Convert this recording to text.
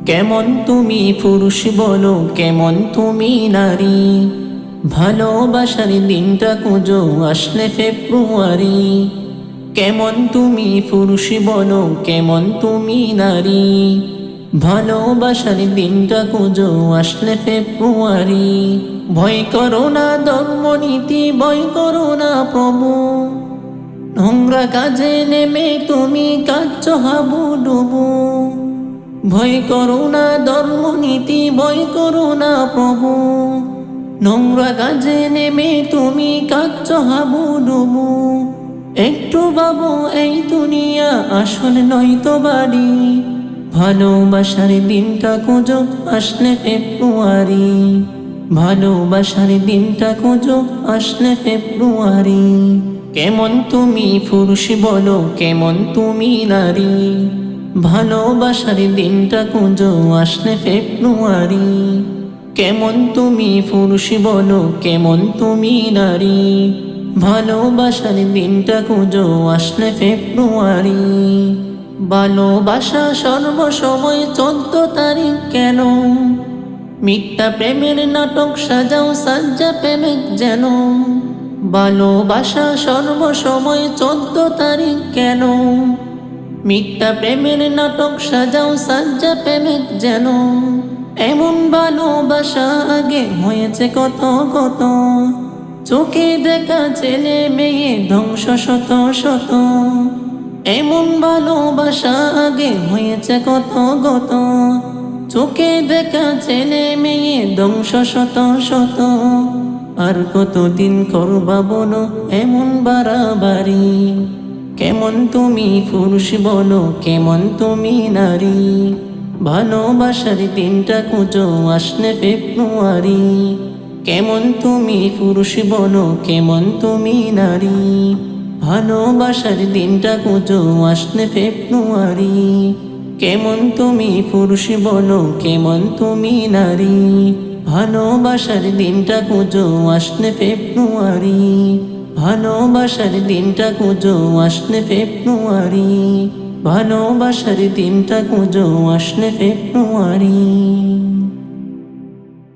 কেমন তুমি পুরুষ বলো, কেমন তুমি নারী। ভালোবাসার দিনটা খুঁজো আসলে ফেব্রুয়ারি। কেমন তুমি পুরুষ বলো, কেমন তুমি নারী। ভালোবাসার দিনটা খুঁজো আসলে ফেব্রুয়ারি। ভয় করো না ধর্মনীতি, ভয় করো না প্রভু। নোংরা কাজে নেমে তুমি কাঁদছ হাবুডুবু। ভয় করো না ধর্মনীতি, ভয় করো না প্রভু। নোংরা কাজে নেমে তুমি কাঁদছ হাবুডুবু। একটু ভাবো এই দুনিয়া আসল নয়তো বাড়ি। ভালোবাসার দিনটা খুঁজো আসলে ফেব্রুয়ারি। ভালোবাসার দিনটা খুঁজো আসলে ফেব্রুয়ারি। কেমন তুমি পুরুষ বলো, কেমন তুমি নারী। ভালোবাসার দিনটা খুঁজো আসলে ফেব্রুয়ারি। কেমন তুমি পুরুষ বলো, কেমন তুমি নারী। ভালোবাসার দিনটা খুঁজো আসলে ফেব্রুয়ারি। ভালোবাসা সর্বসময় 14 তারিখ কেন। মিথ্যা প্রেমের নাটক সাজাও সাজ্জা প্রেমিক যেন। ভালোবাসা সর্বসময় 14 তারিখ কেন। মিথ্যা প্রেমের নাটক সাজাও সাজ্জা প্রেমিক যেন। এমন ভালোবাসা আগে হয়েছে কত কত। চোখে দেখা ছেলে মেয়ে ধ্বংস শত শত। এমন ভালোবাসা আগে হয়েছে কত কত। চোখে দেখা ছেলে মেয়ে ধ্বংস শত শত। আর কতদিন করবা বলো এমন বাড়াবাড়ি। কেমন তুমি পুরুষ বলো, কেমন তুমি নারী। ভালোবাসার দিনটা খুঁজো আসলে ফেব্রুয়ারি। কেমন তুমি পুরুষ বলো, কেমন তুমি নারী। ভালোবাসার দিনটা খুঁজো আসলে ফেব্রুয়ারি। কেমন তুমি পুরুষ বলো, কেমন তুমি নারী। ভালোবাসার দিনটা খুঁজো আসলে ফেব্রুয়ারি। ভালোবাসার দিনটা খুঁজো আসলে ফেব্রুয়ারি। ভালোবাসার দিনটা খুঁজো আসলে ফেব্রুয়ারি।